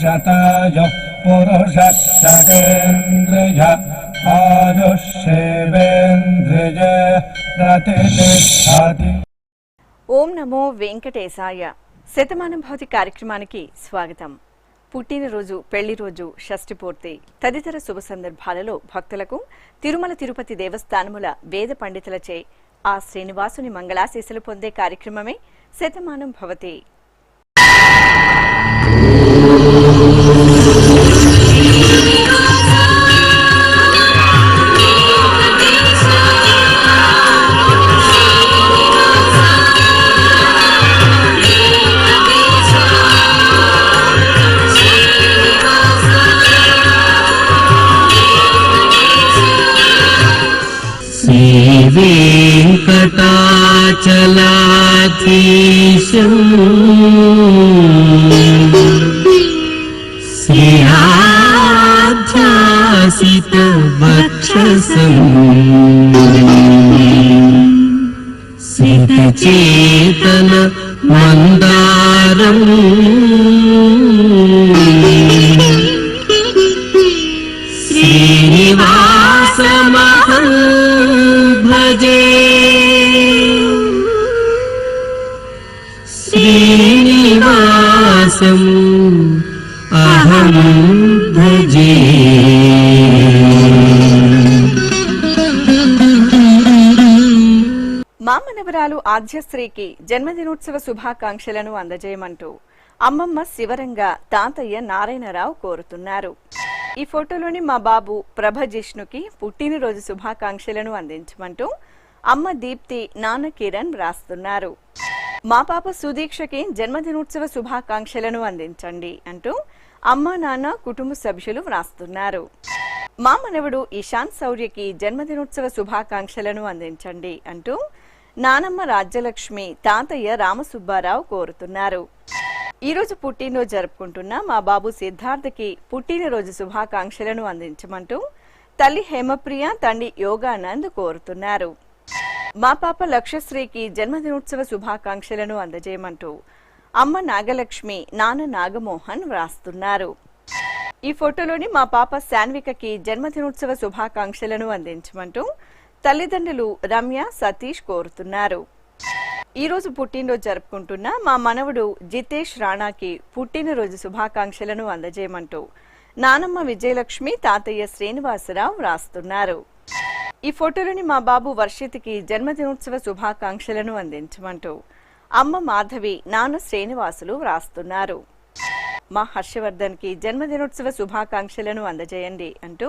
शतायुः पुरुषः शतेन्द्रिय आयुष्येवेन्द्रिय प्रतिष्ठति। ఓం నమో వెంకటేశాయ. శతమానం భవతి కార్యక్రమానికి స్వాగతం. పుట్టినరోజు, పెళ్లి రోజు, షష్ఠి పూర్తి తదితర శుభ సందర్భాలలో భక్తులకు తిరుమల తిరుపతి దేవస్థానముల వేద పండితులచే ఆ శ్రీనివాసుని మంగళాశీస్సులు పొందే కార్యక్రమమే శతమానం భవతి. वेंकटाचलाधीशं श्रीयाध्यासितवक्षसं सितचेतन मंदारं श्रीनिवासमहं भजे. श्रीनिवासम् अहं भजे. మా మనవరాలు ఆద్యశ్రీకి జన్మదినోత్సవ శుభాకాంక్షలను అందజేయమంటూ అమ్మమ్మ శివరంగ తాతయ్య నారాయణరావు కోరుతున్నారు. ఈ ఫోటోలోని మా బాబు ప్రభ జిష్ణుకి పుట్టినరోజు శుభాకాంక్షలను అందించమంటూ అమ్మ దీప్తి, నాన్న కిరణ్ వ్రాస్తున్నారు. మా పాప సుదీక్షకి జన్మదినోత్సవ శుభాకాంక్షలను అందించండి అంటూ అమ్మ, నాన్న, కుటుంబ సభ్యులు వ్రాస్తున్నారు. మా మనవడు ఇషాన్ శౌర్యకి జన్మదినోత్సవ శుభాకాంక్షలను అందించండి అంటూ నానమ్మ రాజ్యలక్ష్మి, తాతయ్య రామసుబ్బారావు కోరుతున్నారు. ఈరోజు పుట్టినరోజు జరుపుకుంటున్న మా బాబు సిద్ధార్థకి పుట్టినరోజు శుభాకాంక్షలను అందించమంటూ తల్లి హేమప్రియ, తండ్రి యోగానంద్ కోరుతున్నారు. మా పాప లక్ష్యశ్రీకి జన్మదినోత్సవ శుభాకాంక్షలను అందజేయమంటూ అమ్మ నాగలక్ష్మి, నాన్న నాగమోహన్ వ్రాస్తున్నారు. ఈ ఫోటోలోని మా పాప శాన్వికకి జన్మదినోత్సవ శుభాకాంక్షలను అందించమంటూ తల్లిదండ్రులు రమ్య, సతీష్ కోరుతున్నారు. ఈరోజు పుట్టినరోజు జరుపుకుంటున్న మా మనవడు జితేష్ రాణాకి పుట్టినరోజు శుభాకాంక్షలను అందజేయమంటూ నానమ్మ విజయలక్ష్మి, తాతయ్య శ్రీనివాసరావు వ్రాస్తున్నారు. ఈ ఫోటోలోని మా బాబు వర్షిత్కి జన్మదినోత్సవ శుభాకాంక్షలను అందించమంటూ అమ్మ మాధవి, నాన్న శ్రీనివాసులు వ్రాస్తున్నారు. మా హర్షవర్ధన్కి జన్మదినోత్సవ శుభాకాంక్షలను అందజేయండి అంటూ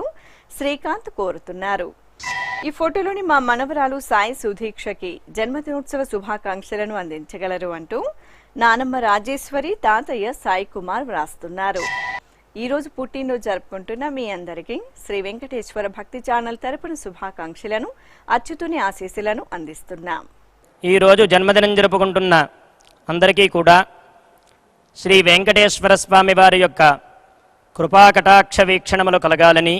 శ్రీకాంత్ కోరుతున్నారు. ఈ ఫోటోలోని మా మనవరాలు సాయి సుధీక్షకి జన్మదినోత్సవ శుభాకాంక్షలను అందించగలరు అంటూ నానమ్మ రాజేశ్వరి, తాతయ్య సాయి కుమార్ వ్రాస్తున్నారు. ఈ రోజు పుట్టినరోజు జరుపుకుంటున్న మీ అందరికీ శ్రీ వెంకటేశ్వర భక్తి ఛానల్ తరపున శుభాకాంక్షలను, అచ్యుతుని ఆశీస్సులను అందిస్తున్నాం. ఈ రోజు జన్మదినం జరుపుకుంటున్న అందరికీ కూడా శ్రీ వెంకటేశ్వర స్వామి వారి యొక్క కృపాకటాక్ష వీక్షణములు కలగాలని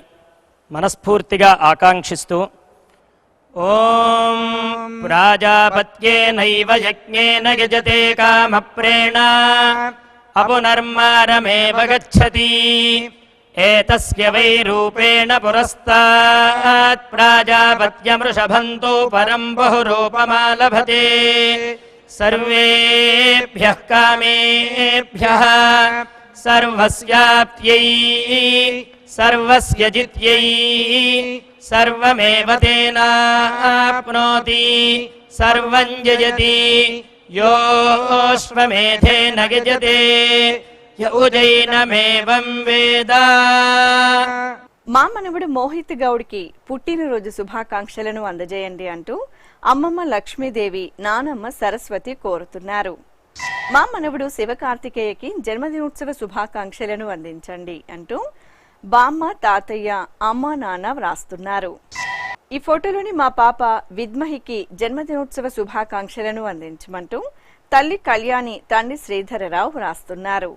మనస్ఫూర్తిగా ఆకాంక్షిస్తూ ఓం ప్రాజాపత్యేనైవ యజ్ఞేన యజతే కామప్రేణ అపునర్మారమేవ గచ్చతి ఏతస్య వై రూపేణ పురస్తాత్ ప్రాజాపత్యమృషభంతో పరం బహురూపమాలభతే సర్వేభ్యః కామేభ్యః సర్వస్యాప్త్యై సర్వస్య జిత్యై సర్వమేవ తేనాప్నోతి సర్వం జయతి యోష్వమేధేన గజతే యౌజైనమేవం వేద. మా మనవడు మోహిత్ గౌడ్కి పుట్టినరోజు శుభాకాంక్షలను అందజేయండి అంటూ అమ్మమ్మ లక్ష్మీదేవి, నానమ్మ సరస్వతి కోరుతున్నారు. మా మనవడు శివకార్తికేయకి జన్మదినోత్సవ శుభాకాంక్షలను అందించండి అంటూ బామ్మ, తాతయ్య, అమ్మ, నాన్న వ్రాస్తున్నారు. ఈ ఫోటోలోని మా పాప విద్మహికి జన్మదినోత్సవ శుభాకాంక్షలను అందించమంటూ తల్లి కళ్యాణి, తండ్రి శ్రీధరరావు వ్రాస్తున్నారు.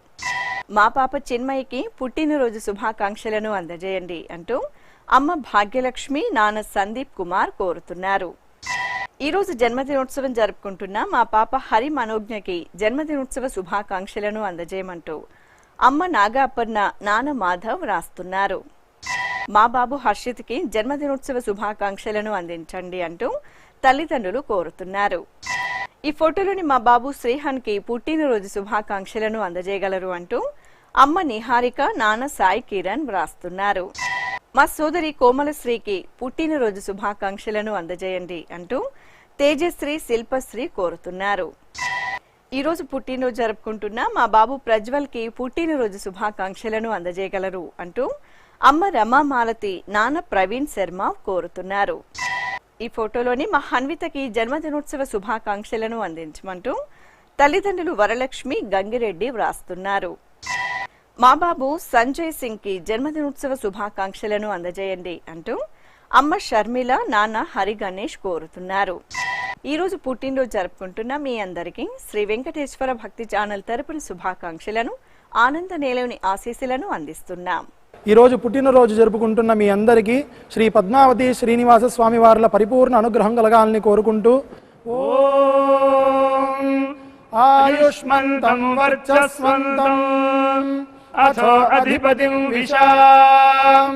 మా పాప చిన్మయికి పుట్టినరోజు శుభాకాంక్షలను అందజేయండి అంటూ అమ్మ భాగ్యలక్ష్మి, నాన్న సందీప్ కుమార్ కోరుతున్నారు. ఈరోజు జన్మదినోత్సవం జరుపుకుంటున్న మా పాప హరి మనోజ్ఞకి జన్మదినోత్సవ శుభాకాంక్షలను అందజేయమంటూ అమ్మ నాగాపర్ణ, నాన్న మాధవ్ రాస్తున్నారు. మా బాబు హర్షిత్కి జన్మదినోత్సవ శుభాకాంక్షలను అందించండి అంటూ తల్లిదండ్రులు కోరుతున్నారు. ఈ ఫోటోలోని మా బాబు శ్రీహాన్కి పుట్టినరోజు శుభాకాంక్షలను అందజేయగలరు అంటూ అమ్మ నిహారిక, నాన్న సాయి కిరణ్ వ్రాస్తున్నారు. మా సోదరి కోమలశ్రీకి పుట్టినరోజు శుభాకాంక్షలను అందజేయండి అంటూ తేజశ్రీ, శిల్పశ్రీ కోరుతున్నారు. ఈరోజు పుట్టినరోజు జరుపుకుంటున్న మా బాబు ప్రజ్వల్కి పుట్టినరోజు శుభాకాంక్షలను అందజేయగలరు అంటూ అమ్మ రమామాలతి, నాన్న ప్రవీణ్ శర్మ కోరుతున్నారు. ఈ ఫోటోలోని మా హన్వితకి జన్మదినోత్సవ శుభాకాంక్షలను అందించమంటూ తల్లిదండ్రులు వరలక్ష్మి, గంగిరెడ్డి వ్రాస్తున్నారు. మా బాబు సంజయ్ సింగ్కి జన్మదినోత్సవ శుభాకాంక్షలను అందజేయండి అంటూ అమ్మ షర్మిల, నాన్న హరి గణేష్ కోరుతున్నారు. ఈరోజు పుట్టినరోజు జరుపుకుంటున్న మీ అందరికీ శ్రీ వెంకటేశ్వర భక్తి ఛానల్ తరపున శుభాకాంక్షలను, ఆనంద నేలవుని ఆశీస్సులను అందిస్తున్నాం. ఈరోజు పుట్టినరోజు జరుపుకుంటున్న మీ అందరికీ శ్రీ పద్మావతి శ్రీనివాస స్వామి వార్ల పరిపూర్ణ అనుగ్రహం కలగాలని కోరుకుంటూ ఓం ఆయుష్మంతం వర్చస్వంతం అథో అధిపతిం విశాం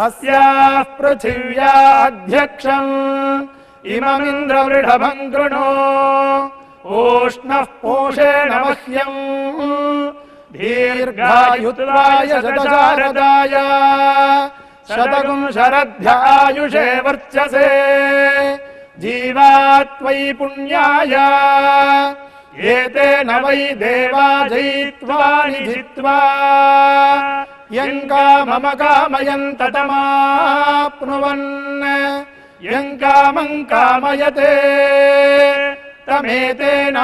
అస్యాః పృథివ్యాధ్యక్షం ఇమమింద్రవృఢభం కృణో ఓష్ణః పోషేణ మహ్యం దీర్ఘాయుత్వాయ శతశారదాయ శతగుం శరధ్యాయుషే వర్చసే జీవాత్వయి పుణ్యాయ ఏతేన వై దేవా జయిత్వా నిజిత్వా యం కామమ కామయంత తమాప్నువన్ యం కామం కామయతే తమేతేనాప్నోతి.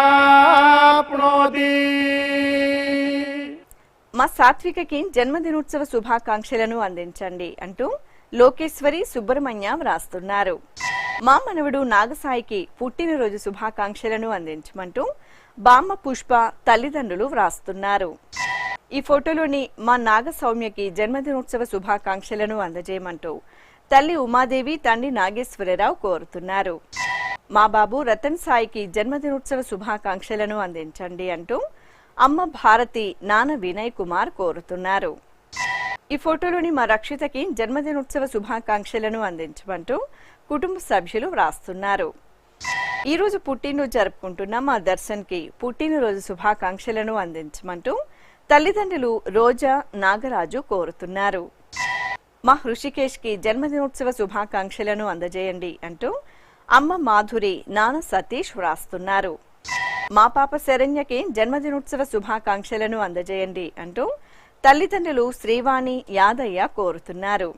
మా సాత్వికకి జన్మదినోత్సవ శుభాకాంక్షలను అందించండి అంటూ లోకేశ్వరి, సుబ్రహ్మణ్య వ్రాస్తున్నారు. మా మనవడు నాగసాయికి పుట్టినరోజు శుభాకాంక్షలను అందించమంటూ బామ్మ పుష్ప తల్లిదండ్రులు వ్రాస్తున్నారు. ఈ ఫోటోలోని మా నాగ సౌమ్యకి జన్మదినోత్సవ శుభాకాంక్షలను అందజేయమంటూ తల్లి ఉమాదేవి, తండ్రి నాగేశ్వరరావు కోరుతున్నారు. మా బాబు రతన్ సాయికి జన్మదినోత్సవ శుభాకాంక్షలను అందించండి అంటూ అమ్మ భారతి, నాన్న వినయ్ కుమార్ కోరుతున్నారు. ఈ ఫోటోలోని మా రక్షితకి జన్మదినోత్సవ శుభాకాంక్షలను అందించమంటూ కుటుంబ సభ్యులు వ్రాస్తున్నారు. ఈరోజు పుట్టినరోజు జరుపుకుంటున్న మా దర్శన్కి పుట్టినరోజు శుభాకాంక్షలను అందించమంటూ తల్లిదండ్రులు రోజా, నాగరాజు కోరుతున్నారు. మా హృషికేష్కి జన్మదినోత్సవ శుభాకాంక్షలను అందజేయండి అంటూ అమ్మ మాధురి, నాన్న సతీష్ వ్రాస్తున్నారు. మా పాప శరణ్యకి జన్మదినోత్సవ శుభాకాంక్షలను అందజేయండి అంటూ తల్లిదండ్రులు శ్రీవాణి, యాదయ్య కోరుతున్నారు.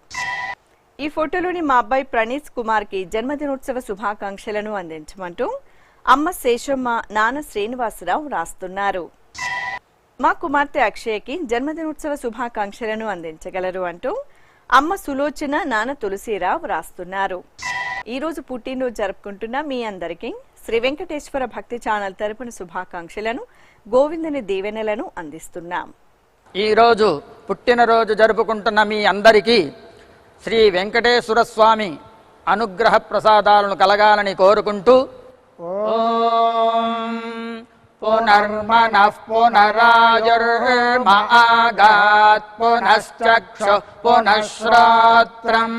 ఈ ఫోటోలోని మా అబ్బాయి ప్రణీత్ కుమార్కి జన్మదినోత్సవ శుభాకాంక్షలను అందించమంటూ అమ్మ శేషమ్మ, నాన్న శ్రీనివాసరావు వ్రాస్తున్నారు. మా కుమార్తె అక్షయకి జన్మదినోత్సవ శుభాకాంక్షలను అందించగలరు అంటూ అమ్మ సులోచన, నాన్న తులసిరావు వ్రాస్తున్నారు. ఈరోజు పుట్టినరోజు జరుపుకుంటున్న మీ అందరికీ శ్రీ వెంకటేశ్వర భక్తి ఛానల్ తరపున శుభాకాంక్షలను, గోవిందుని దీవెనలను అందిస్తున్నాం. ఈరోజు పుట్టినరోజు జరుపుకుంటున్న మీ అందరికీ శ్రీ వెంకటేశ్వర స్వామి అనుగ్రహ ప్రసాదాలను కలగాలని కోరుకుంటూ ఓం పునర్మనః పునరాయుర్మాగాత్ పునశ్చక్షు పునఃశ్రోత్రం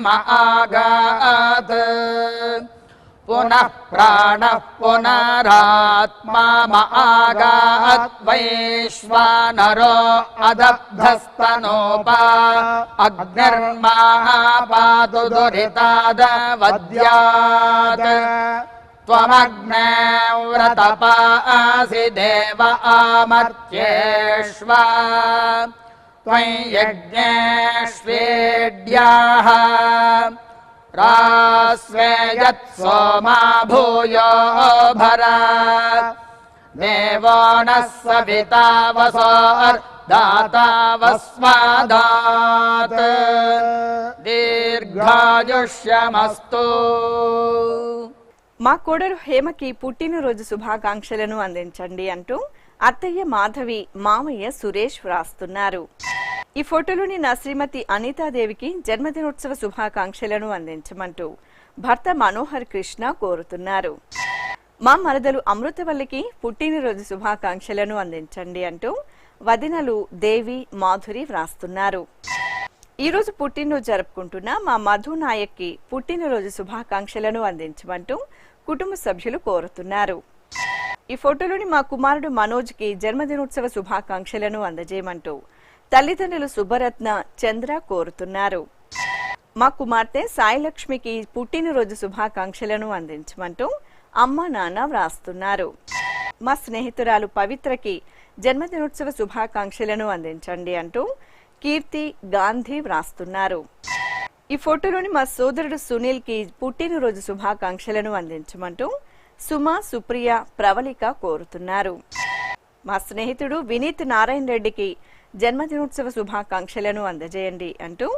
మాగాత్ పునః ప్రాణః పునరాత్మా మాగాత్ వైశ్వానరో అదబ్ధస్తనోపా అగ్నిర్మాపాతు దురితాదవద్యాత్ త్వమగ్నే వ్రతపాసి దేవ ఆమర్త్యేష్వ త్వం యజ్ఞేష్వేడ్యాః రాస్వేయత్ సోమా భూయో భర దేవో నః సవితా వసోర్దాతా వస్మాదాత్ దీర్ఘాయుష్యమస్తు. మా కోడలు హేమకి పుట్టినరోజు శుభాకాంక్షలను అందించండి అంటూ అత్తయ్య మాధవి, మామయ్య సురేష్ వ్రాస్తున్నారు. ఈ ఫోటోలోని నా శ్రీమతి అనితాదేవికి జన్మదినోత్సవ శుభాకాంక్షలను అందించమంటూ భర్త మనోహర్ కృష్ణ కోరుతున్నారు. మా మరదలు అమృతవల్లికి పుట్టినరోజు శుభాకాంక్షలను అందించండి అంటూ వదినలు దేవి మాధురి వ్రాస్తున్నారు. ఈరోజు పుట్టినరోజు జరుపుకుంటున్న మా మధు నాయక్కి పుట్టినరోజు శుభాకాంక్షలను అందించమంటూ కుటుంబ సభ్యులు కోరుతున్నారు. ఈ ఫోటోలోని మా కుమారుడు మనోజ్కి జన్మదినోత్సవ శుభాకాంక్షలను అందజేయమంటూ తల్లిదండ్రులు సుబ్బరత్న చంద్ర కోరుతున్నారు. మా కుమార్తె సాయిలక్ష్మికి పుట్టినరోజు శుభాకాంక్షలను అందించమంటూ అమ్మ నాన్న వ్రాస్తున్నారు. మా స్నేహితురాలు పవిత్రకి జన్మదినోత్సవ శుభాకాంక్షలను అందించండి అంటూ కీర్తి గాంధీ వ్రాస్తున్నారు. ఈ ఫోటోలోని మా సోదరుడు సునీల్ కి పుట్టినరోజు శుభాకాంక్షలను అందించమంటూ సుమ సుప్రియ ప్రవళిక కోరుతున్నారు. మా స్నేహితుడు వినీత్ నారాయణ రెడ్డికి జన్మదినోత్సవ శుభాకాంక్షలను అందజేయండి అంటూ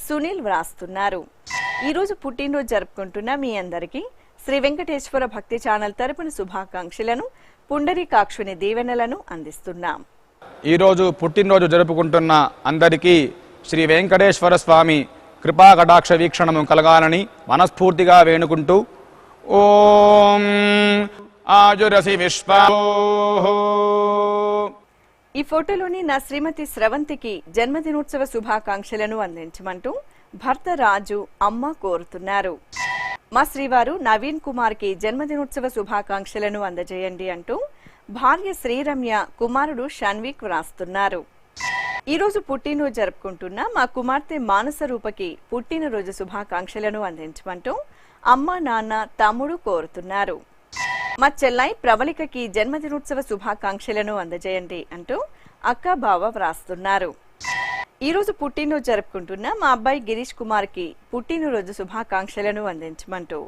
సునీల్ వ్రాస్తున్నారు. ఈరోజు పుట్టినరోజు జరుపుకుంటున్న మీ అందరికీ శ్రీ వెంకటేశ్వర భక్తి ఛానల్ తరపున శుభాకాంక్షలను పుండరీకాక్షుని దీవెనలను అందిస్తున్నాం. ఈరోజు పుట్టినరోజు జరుపుకుంటున్న అందరికీ శ్రీ వెంకటేశ్వర స్వామి కృపా కటాక్ష వీక్షణము కలగాలని మనస్ఫూర్తిగా వేణుకుంటూ ఓం ఆజురసి విశ్వా. ఈ ఫోటోలోని నా శ్రీమతి స్రవంతికి జన్మదినోత్సవ శుభాకాంక్షలను అందించమంటూ భర్త రాజు అమ్మ కోరుతున్నారు. మా శ్రీవారు నవీన్ కుమార్ కి జన్మదినోత్సవ శుభాకాంక్షలను అందజేయండి అంటూ భార్య శ్రీరమ్య కుమారుడు షన్విక్ వ్రాస్తున్నారు. ఈరోజు పుట్టినరోజు జరుపుకుంటున్న మా కుమార్తె మానస రూపకి పుట్టినరోజు శుభాకాంక్షలను అందించమంటూ అమ్మ నాన్న తమ్ముడు కోరుతున్నారు. మా చెల్లాయి ప్రవళికకి జన్మదినోత్సవ శుభాకాంక్షలను అందజేయండి అంటూ అక్క బావ వ్రాస్తున్నారు. ఈరోజు పుట్టినరోజు జరుపుకుంటున్న మా అబ్బాయి గిరీష్ కుమార్ కి పుట్టినరోజు శుభాకాంక్షలను అందించమంటూ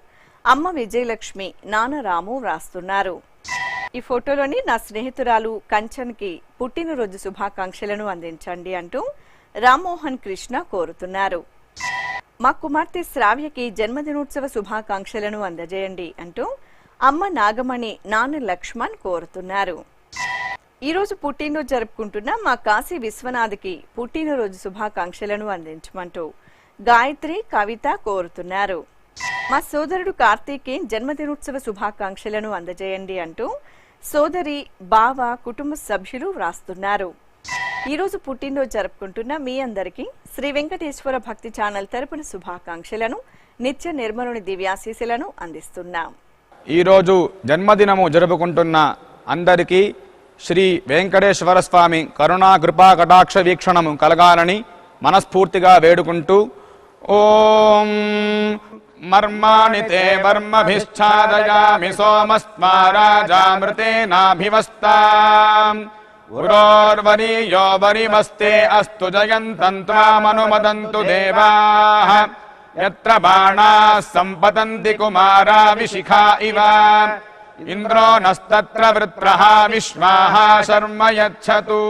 అమ్మ విజయలక్ష్మి నాన్న రాము వ్రాస్తున్నారు. ఈ ఫోటోలోని నా స్నేహితురాలు కంచన్ కి పుట్టినరోజు శుభాకాంక్షలను అందించండి అంటూ రామ్మోహన్ కృష్ణ కోరుతున్నారు. మా కుమార్తె శ్రావ్యకి జన్మదినోత్సవ శుభాకాంక్షలను అందజేయండి అంటూ అమ్మ నాగమణి నాన్న లక్ష్మణ్ కోరుతున్నారు. ఈరోజు పుట్టినరోజు జరుపుకుంటున్న మా కాశీ విశ్వనాథ్కి పుట్టినరోజు శుభాకాంక్షలను అందించమంటూ గాయత్రి కవిత కోరుతున్నారు. మా సోదరుడు కార్తీక్ జన్మదినోత్సవ శుభాకాంక్షలను అందజేయండి అంటూ సోదరి బావ కుటుంబ సభ్యులు వ్రాస్తున్నారు. ఈరోజు పుట్టినరోజు జరుపుకుంటున్న మీ అందరికీ శ్రీ వెంకటేశ్వర భక్తి ఛానల్ తరపున శుభాకాంక్షలను నిత్య నిర్మలుని దివ్యాశీస్సులను అందిస్తున్నాం. ఈరోజు జన్మదినము జరుపుకుంటున్న అందరికీ శ్రీ వెంకటేశ్వర స్వామి కరుణా కృపా కటాక్ష వీక్షణము కలగాలని మనస్ఫూర్తిగా వేడుకుంటూ ఓం మర్మాణి తే వర్మభిశ్చాదయామి సోమస్మారాజామృతేనాభివస్తాం ఉరోర్వరీయో వరిమస్తే అస్తు జయంతం త్వామనుమదంతు దేవాః యత్ర బాణాః సంపతంతి కుమారా విశిఖా ఇవ ఇంద్రో నస్తత్ర వృత్రః విశ్వాః శర్మ యచ్చతు.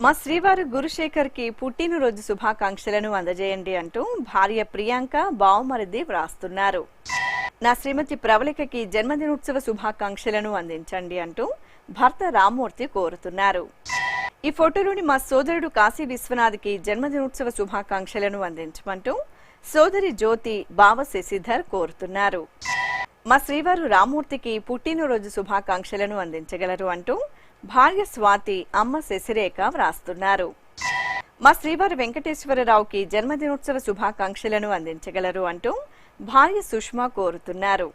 మా శ్రీవారు గురుశేఖర్ కి పుట్టినరోజు శుభాకాంక్షలను అందజేయండి అంటూ భార్య ప్రియాంక బావమరిది వ్రాస్తున్నారు. నా శ్రీమతి ప్రవళికకి జన్మదినోత్సవ శుభాకాంక్షలను అందించండి అంటూ భర్త రామ్మూర్తి కోరుతున్నారు. ఈ ఫోటోలోని మా సోదరుడు కాశీ విశ్వనాథ్కి జన్మదినోత్సవ శుభాకాంక్షలను అందించమంటూ సోదరి జ్యోతి బావ శశిధర్ కోరుతున్నారు. మా శ్రీవారు రామ్మూర్తికి పుట్టినరోజు శుభాకాంక్షలను అందించగలరు అంటూ భార్య స్వాతి అమ్మ శశిరేఖ వ్రాస్తున్నారు. మా శ్రీవారు వెంకటేశ్వరరావుకి జన్మదినోత్సవ శుభాకాంక్షలను అందించగలరు అంటూ భార్య సుష్మా కోరుతున్నారు.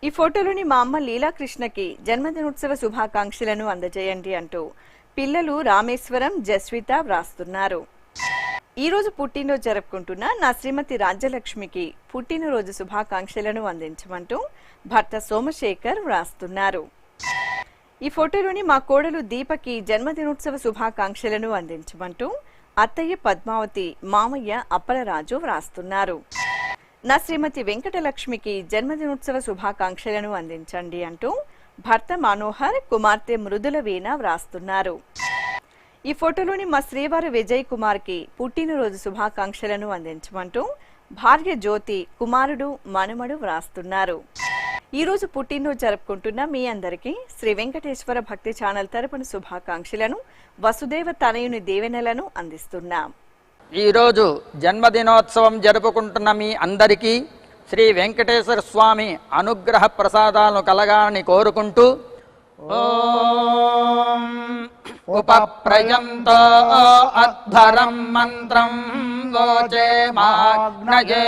ఈ ఫోటోలోని మా అమ్మ లీలాకృష్ణకి జన్మదినోత్సవ శుభాకాంక్షలను అందజేయండి అంటూ పిల్లలు రామేశ్వరం జస్విత వ్రాస్తున్నారు. ఈరోజు పుట్టినరోజు జరుపుకుంటున్న నా శ్రీమతి రాజ్యలక్ష్మికి పుట్టినరోజు శుభాకాంక్షలను అందించమంటూ భర్త సోమశేఖర్ వ్రాస్తున్నారు. ఈ ఫోటోలోని మా కోడలు దీపకి జన్మదినోత్సవ శుభాకాంక్షలను అందించమంటూ అత్తయ్య పద్మావతి మామయ్య అప్పలరాజు వ్రాస్తున్నారు. నా శ్రీమతి వెంకటలక్ష్మికి జన్మదినోత్సవ శుభాకాంక్షలను అందించండి అంటూ భర్త మనోహర్ కుమార్తె మృదుల వీణ వ్రాస్తున్నారు. ఈ ఫోటోలోని మా శ్రీవారు విజయ్ కుమార్ కి పుట్టినరోజు శుభాకాంక్షలను అందించమంటూ భార్య జ్యోతి కుమారుడు మనుమడు వ్రాస్తున్నారు. ఈ రోజు పుట్టినరోజు జరుపుకుంటున్న మీ అందరికీ శ్రీ వెంకటేశ్వర భక్తి ఛానల్ తరపున శుభాకాంక్షలను వసుదేవ తనయుని దీవెనలను అందిస్తున్నాం. ఈరోజు జన్మదినోత్సవం జరుపుకుంటున్న మీ అందరికీ శ్రీ వెంకటేశ్వర స్వామి అనుగ్రహ ప్రసాదాలను కలగాలని కోరుకుంటూ ఓం ఉపప్రయంతో అధ్వరం మంత్రం వోచే మాగ్నయే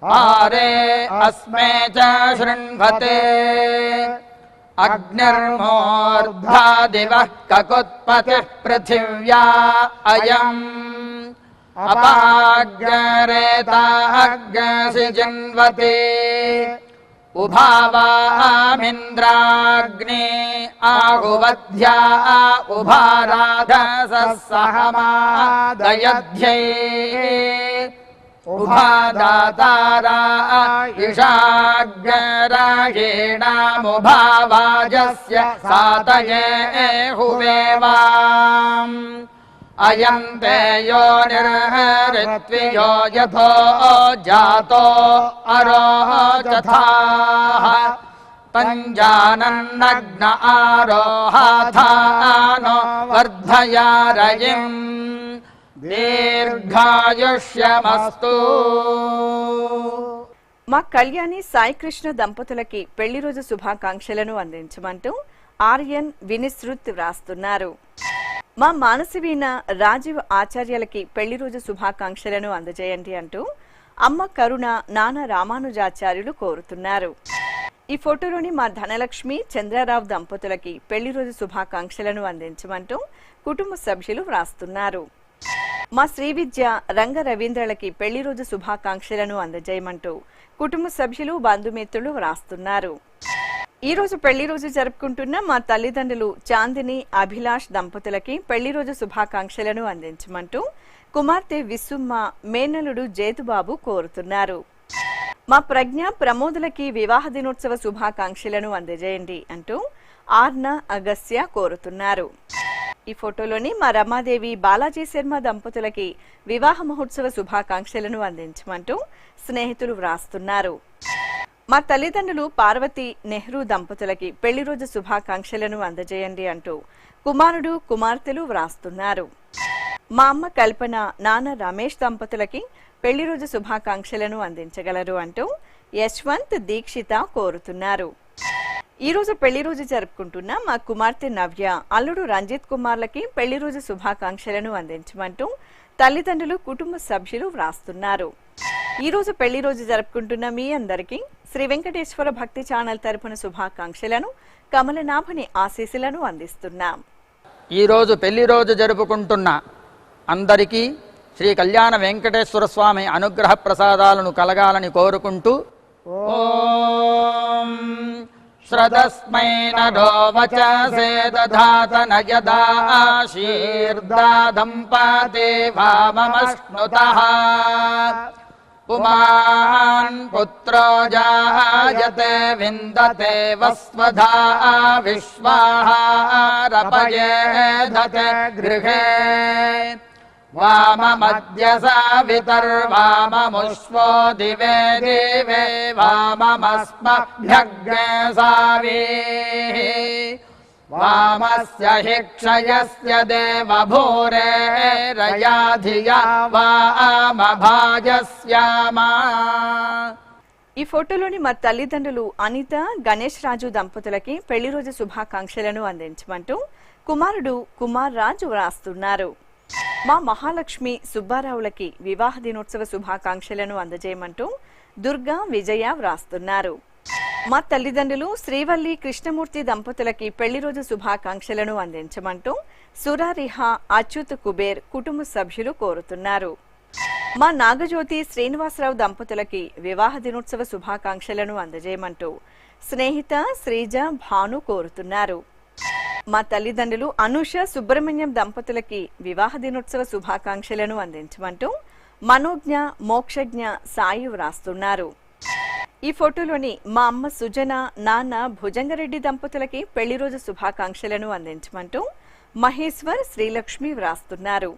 ఆరే అస్మే చ శృణ్వతే అగ్నిర్మూర్ధ్వా దివః కకుత్పతిః పృథివ్యా అయం అపాగ్రేతాగ్సి జన్వతే ఉభావామింద్రాగ్నే ఆహువధ్యా ఉభారాధసః సహమాదయధ్యై ఉభాదాతారా ఇషాగ్రాయేణాముభావాజస్య సాతయే హువేవాం అయం తే యోనిర్హరిత్వియో యథో జాతో అరోచథాః పంజానన్నగ్న ఆరోహాథానో వర్ధయారయిం దీర్ఘాయుష్యమస్తు. మా కళ్యాణి సాయికృష్ణ దంపతులకి పెళ్లి రోజు శుభాకాంక్షలను అందించమంటూ ఆర్యన్ వినిశ్రుత్ వ్రాస్తున్నారు. మా మానసవీణ రాజీవ్ ఆచార్యులకి పెళ్లి రోజు శుభాకాంక్షలను అందజేయండి అంటూ అమ్మ కరుణ నాన్న రామానుజాచార్యులు కోరుతున్నారు. ఈ ఫోటోలోని మా ధనలక్ష్మి చంద్రరావు దంపతులకి పెళ్లి రోజు శుభాకాంక్షలను అందించమంటూ కుటుంబ సభ్యులు వ్రాస్తున్నారు. మా శ్రీవిద్య రంగ రవీంద్రలకి పెళ్లి రోజు శుభాకాంక్షలను అందజేయమంటూ కుటుంబ సభ్యులు బంధుమిత్రులు వ్రాస్తున్నారు. ఈ రోజు పెళ్లి రోజు జరుపుకుంటున్న మా తల్లిదండ్రులు చాందిని అభిలాష్ దంపతులకి పెళ్లి రోజు శుభాకాంక్షలను అందించమంటూ కుమార్తె విసుమ్మ మేనలుడు జేతుబాబు కోరుతున్నారు. మా ప్రజ్ఞ ప్రమోదులకి వివాహ దినోత్సవ శుభాకాంక్షలను అందజేయండి అంటూ ఆర్న అగస్య కోరుతున్నారు. ఈ ఫోటోలోని మా రమాదేవి బాలాజీ శర్మ దంపతులకి వివాహ మహోత్సవ శుభాకాంక్షలను అందించమంటూ స్నేహితులు వ్రాస్తున్నారు. మా తల్లిదండ్రులు పార్వతి నెహ్రూ దంపతులకి పెళ్లి రోజు శుభాకాంక్షలను అందజేయండి అంటూ కుమారుడు కుమార్తెలు వ్రాస్తున్నారు. మా అమ్మ కల్పన నాన్న రమేష్ దంపతులకి పెళ్లి రోజు శుభాకాంక్షలను అందించగలరు అంటూ యశ్వంత్ దీక్షిత కోరుతున్నారు. ఈ రోజు పెళ్లి రోజు జరుపుకుంటున్న మా కుమార్తె నవ్య అల్లుడు రంజిత్ కుమార్లకి పెళ్లి రోజు శుభాకాంక్షలను అందించమంటూ తల్లిదండ్రులు కుటుంబ సభ్యులు వ్రాస్తున్నారు. ఈ రోజు పెళ్లి రోజు జరుపుకుంటున్న మీ అందరికీ శ్రీ వెంకటేశ్వర భక్తి ఛానల్ తరపున శుభాకాంక్షలను కమలనాభుని ఆశీస్సులను అందిస్తున్నాం. ఈ రోజు పెళ్లి రోజు జరుపుకుంటున్న అందరికీ శ్రీ కళ్యాణ వెంకటేశ్వర స్వామి అనుగ్రహ ప్రసాదాలను కలగాలని కోరుకుంటూ ఓం శ్రదస్మై నరో వచసే దధాతన యదా ఆశీర్దాదంపతే వామమశ్నుతః పుమాన్ పుత్రో జాయతే విందతే వస్వధా విశ్వాహారపయేధతే గృహే వామమద్య సావితర్వామముష్వో దివే దివే వామమస్మభ్యగ్నే సావీః వామస్య హి క్షయస్య దేవభూరే రయా ధియా వామభాజస్యామా. ఈ ఫోటోలోని మా తల్లిదండ్రులు అనిత గణేష్ రాజు దంపతులకి పెళ్లి రోజు శుభాకాంక్షలను అందించమంటూ కుమారుడు కుమార్ రాజు వ్రాస్తున్నారు. మా మహాలక్ష్మి సుబ్బారావులకి వివాహ దినోత్సవ శుభాకాంక్షలను అందజేయమంటూ దుర్గా విజయ వ్రాస్తున్నారు. మా తల్లిదండ్రులు శ్రీవల్లి కృష్ణమూర్తి దంపతులకి పెళ్లి రోజు శుభాకాంక్షలను అందించమంటూ సురారిహ అచ్యుత్ కుబేర్ కుటుంబ సభ్యులు కోరుతున్నారు. మా నాగజ్యోతి శ్రీనివాసరావు దంపతులకి వివాహ దినోత్సవ శుభాకాంక్షలను అందజేయమంటూ స్నేహిత శ్రీజ భాను కోరుతున్నారు. మా తల్లిదండ్రులు అనుష సుబ్రహ్మణ్యం దంపతులకి వివాహ దినోత్సవ శుభాకాంక్షలను అందించమంటూ మనోజ్ఞ మోక్షజ్ఞ సాయి వ్రాస్తున్నారు. ఈ ఫోటోలోని మా అమ్మ సుజన నాన్న భుజంగరెడ్డి దంపతులకి పెళ్లి రోజు శుభాకాంక్షలను అందించమంటూ మహేశ్వర్ శ్రీలక్ష్మి వ్రాస్తున్నారు.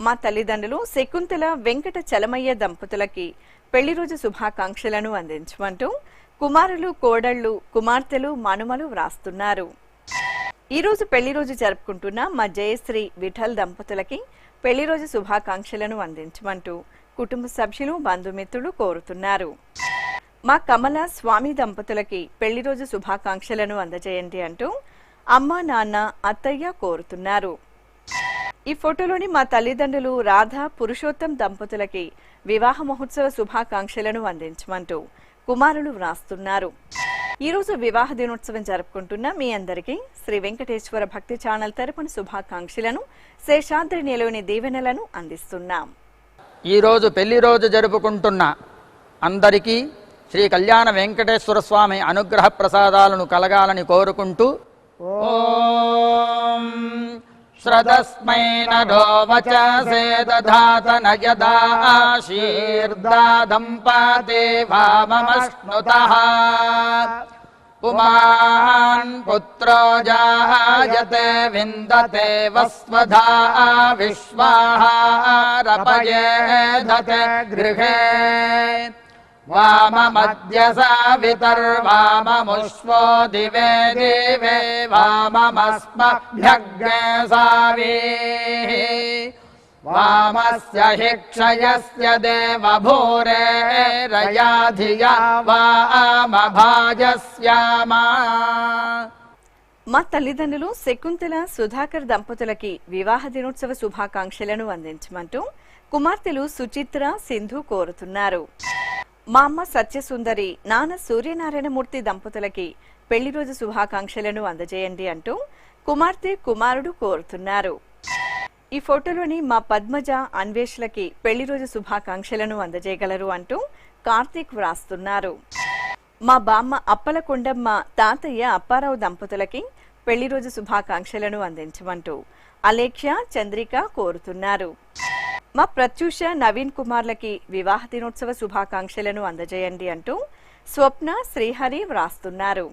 మా తల్లిదండ్రులు శకుంతల వెంకట చలమయ్య దంపతులకి పెళ్లి రోజు శుభాకాంక్షలను అందించమంటూ కుమారులు కోడళ్లు కుమార్తెలు మనుమలు వ్రాస్తున్నారు. ఈ రోజు పెళ్లి రోజు జరుపుకుంటున్న మా జయశ్రీ విఠల్ దంపతులకి పెళ్లి రోజు శుభాకాంక్షలను అందించమంటూ కుటుంబ సభ్యులు బంధుమిత్రులు కోరుతున్నారు. మా కమల స్వామి దంపతులకి పెళ్లి రోజు శుభాకాంక్షలను అందజేయండి అంటూ అమ్మ నాన్న అత్తయ్య కోరుతున్నారు. ఈ ఫోటోలోని మా తల్లిదండ్రులు రాధా పురుషోత్తం దంపతులకి వివాహ మహోత్సవ శుభాకాంక్షలను అందించమంటూ కుమారులు వ్రాస్తున్నారు. ఈ రోజు వివాహ దినోత్సవం జరుపుకుంటున్న మీ అందరికీ శ్రీ వెంకటేశ్వర భక్తి ఛానల్ తరపున శుభాకాంక్షలను, శేషాద్రి నిలవని దీవెనలను అందిస్తున్నాం. ఈ రోజు పెళ్లి రోజు జరుపుకుంటున్న అందరికీ శ్రీ కళ్యాణ వెంకటేశ్వర స్వామి అనుగ్రహ ప్రసాదాలను కలగాలని కోరుకుంటూ ఓం శ్రదస్మై నరో వచసే దధాత నయదాశీర్దాదం పాదే వామమశ్నుతః పుమాన్ పుత్రో జాయతే విందతే వస్వధా విశ్వాహారపయేధతే గృహే వామమద్య సావితర్వామముష్వో దివే దివే వామమస్మభ్యగ్నే సావీః వామస్య హి క్షయస్య దేవభూరేరయా ధియా వామభాజస్యామా. మా తల్లిదండ్రులు శకుంతల సుధాకర్ దంపతులకి వివాహ దినోత్సవ శుభాకాంక్షలను అందించమంటూ కుమార్తెలు సుచిత్ర సింధు కోరుతున్నారు. మా అమ్మ సత్యసుందరి, నాన్న సూర్యనారాయణమూర్తి దంపతులకి పెళ్లి రోజు శుభాకాంక్షలను అందజేయండి అంటూ కుమార్తె కుమారుడు కోరుతున్నారు. ఈ ఫోటోలోని మా పద్మజ అన్వేషులకి పెళ్లి రోజు శుభాకాంక్షలను అందజేయగలరు అంటూ కార్తీక్ వ్రాస్తున్నారు. మా బామ్మ అప్పలకొండమ్మ, తాతయ్య అప్పారావు దంపతులకి పెళ్లి రోజు శుభాకాంక్షలను అందించమంటూ అలేఖ్య చంద్రిక కోరుతున్నారు. మా ప్రత్యూష నవీన్ కుమార్లకి వివాహ దినోత్సవ శుభాకాంక్షలను అందజేయండి అంటూ స్వప్న శ్రీహరి వ్రాస్తున్నారు.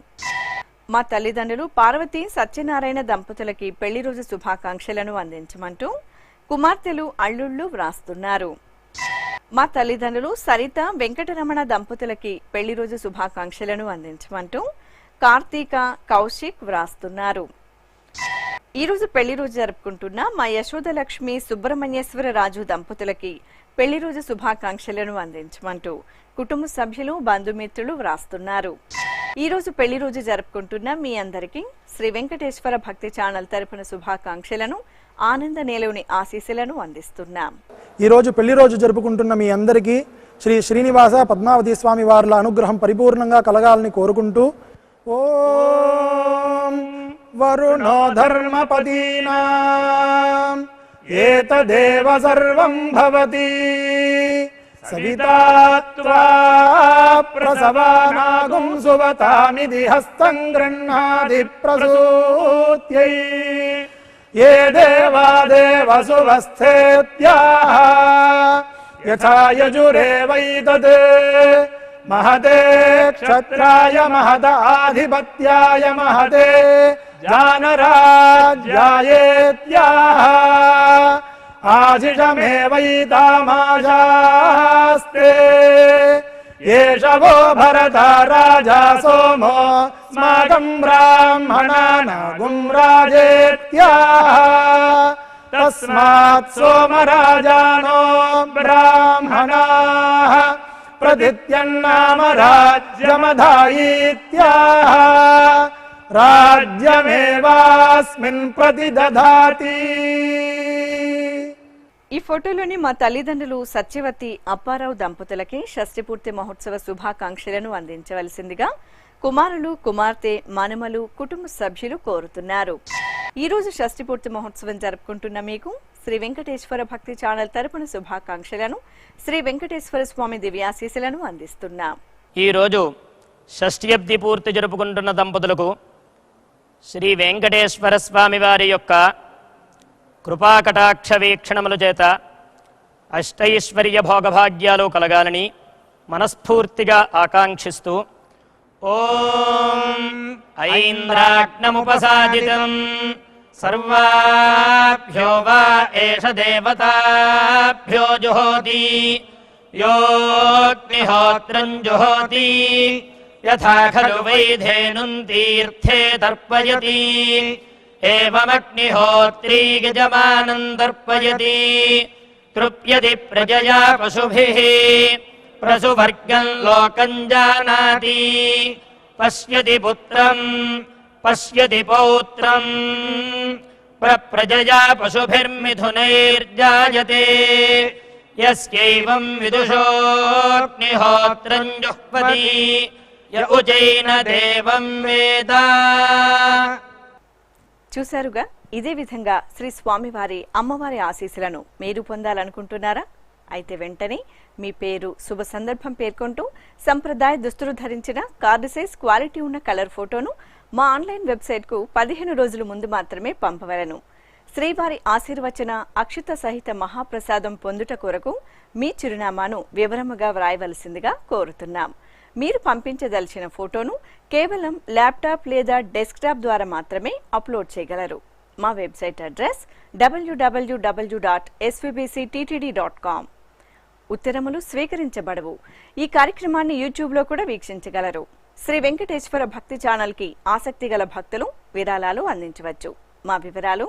మా తల్లిదండ్రులు పార్వతి సత్యనారాయణ దంపతులకి పెళ్లి రోజు శుభాకాంక్షలను అందించమంటూ కుమార్తెలు అల్లుళ్ళు వ్రాస్తున్నారు. మా తల్లిదండ్రులు సరిత వెంకటరమణ దంపతులకి పెళ్లి రోజు శుభాకాంక్షలను అందించమంటూ కార్తీక కౌశిక్ వ్రాస్తున్నారు. ఈ రోజు పెళ్లి రోజు జరుపుకుంటున్న మా యశోదలక్ష్మి సుబ్రహ్మణ్యేశ్వర రాజు దంపతులకి పెళ్లి రోజు శుభాకాంక్షలను అందించమంటూ కుటుంబ సభ్యులు, బంధుమిత్రులు వ్రాస్తున్నారు. ఈ రోజు పెళ్లి రోజు జరుపుకుంటున్న మీ అందరికీ శ్రీ వెంకటేశ్వర భక్తి ఛానల్ తరపున శుభాకాంక్షలను, ఆనంద నిలవని ఆశీస్సులను అందిస్తున్నాం. ఈ రోజు పెళ్లి రోజు జరుపుకుంటున్న మీ అందరికీ శ్రీ శ్రీనివాస పద్మావతి స్వామి వార్ల అనుగ్రహం పరిపూర్ణంగా కలగాలని కోరుకుంటూ ఓం వరుణో ధర్మపదీనాం ఏతదేవ సర్వం భవతి సవితా త్వా ప్రసవానాగుం సువతామిది హస్తం గృహ్ణాది ప్రసూత్యై ఏ దేవాదేవ సువస్థేత్యాః యథా యజురేవైతద్ महते क्षत्राय महदाधिपत्याय महते जानराज्यायेत्याः आशिषमेवैतामाशास्ते एष वो भरता राजा सोमो स्माकं ब्राह्मणानागुं राजेत्याः तस्मात् सोमराजानो ब्राह्मणाः प्रदित्यन्नाम राज्यमधायीत्याः राज्यमेवास्मिन् प्रतिदधाति. ఈ ఫోటోలోని మా తల్లిదండ్రులు సత్యవతి అప్పారావు దంపతులకి షష్ఠి పూర్తి మహోత్సవ శుభాకాంక్షలను అందించవలసిందిగా కుమారులు, కుమార్తె, మనమలు, కుటుంబ సభ్యులు కోరుతున్నారు. ఈ రోజు షష్ఠి పూర్తి మహోత్సవం జరుపుకుంటున్న మీకు శ్రీ వెంకటేశ్వర భక్తి ఛానల్ తరపున శుభాకాంక్షలను, శ్రీ వెంకటేశ్వర స్వామి దివ్యాశీస్సులను అందిస్తున్నాం. ఈ రోజు షష్ఠ్యబ్ది పూర్తి జరుపుకుంటున్న దంపతులకు శ్రీ వెంకటేశ్వర స్వామి వారి యొక్క కృపాకటాక్ష వీక్షణముల చేత అష్టైశ్వర్య భోగభాగ్యాలు కలగాలని మనస్ఫూర్తిగా ఆకాంక్షిస్తూ ఓం ఐంద్రాగ్నముపసాదితం సర్వాభ్యో వా ఏష దేవతాభ్యో జుహోతి యోగ్నిహోత్రం జుహోతి యథా ఖలు వైధేనుం తీర్థే తర్పయతి ఏవమగ్నిహోత్రీ యజమానం తర్పయతి తృప్యతి ప్రజయా పశుభిః प्रसुवर्गं लोकं जानाति पश्यति पुत्रं पश्यति पौत्रं प्रजया पशुभिर्मिथुनैर्जायते यस्यैवं विदुषोऽग्निहोत्रं जुह्वति य उजैन देवं वेद. చూశారుగా, ఇదే విధంగా శ్రీ స్వామివారి అమ్మవారి ఆశీస్సులను మీరు పొందాలనుకుంటున్నారా? అయితే వెంటనే మీ పేరు, శుభ సందర్భం పేర్కొంటూ సంప్రదాయ దుస్తులు ధరించిన కార్డు సైజ్ క్వాలిటీ ఉన్న కలర్ ఫోటోను మా ఆన్లైన్ వెబ్సైట్కు 15 రోజుల ముందు మాత్రమే పంపవలను. శ్రీవారి ఆశీర్వచన అక్షిత సహిత మహాప్రసాదం పొందుట కొరకు మీ చిరునామాను వివరముగా వ్రాయవలసిందిగా కోరుతున్నాం. మీరు పంపించదలిచిన ఫోటోను కేవలం ల్యాప్టాప్ లేదా డెస్క్టాప్ ద్వారా మాత్రమే అప్లోడ్ చేయగలరు. మా వెబ్సైట్ అడ్రస్ www.svbcttd.com. ఉత్తరములు స్వీకరించబడవు. ఈ కార్యక్రమాన్ని యూట్యూబ్లో కూడా వీక్షించగలరు. శ్రీ వెంకటేశ్వర భక్తి ఛానల్కి ఆసక్తి గల భక్తులు విరాళాలు అందించవచ్చు. మా వివరాలు: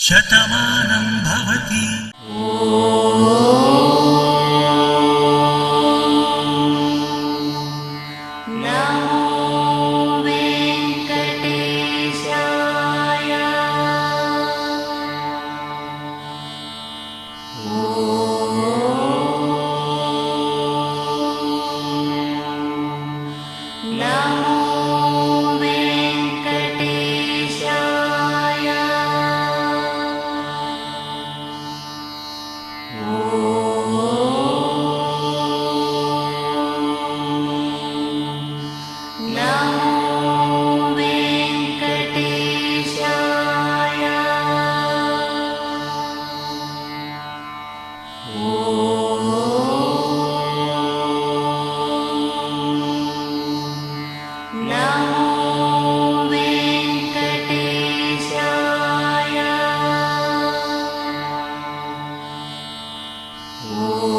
శతమానం భవతి. Oh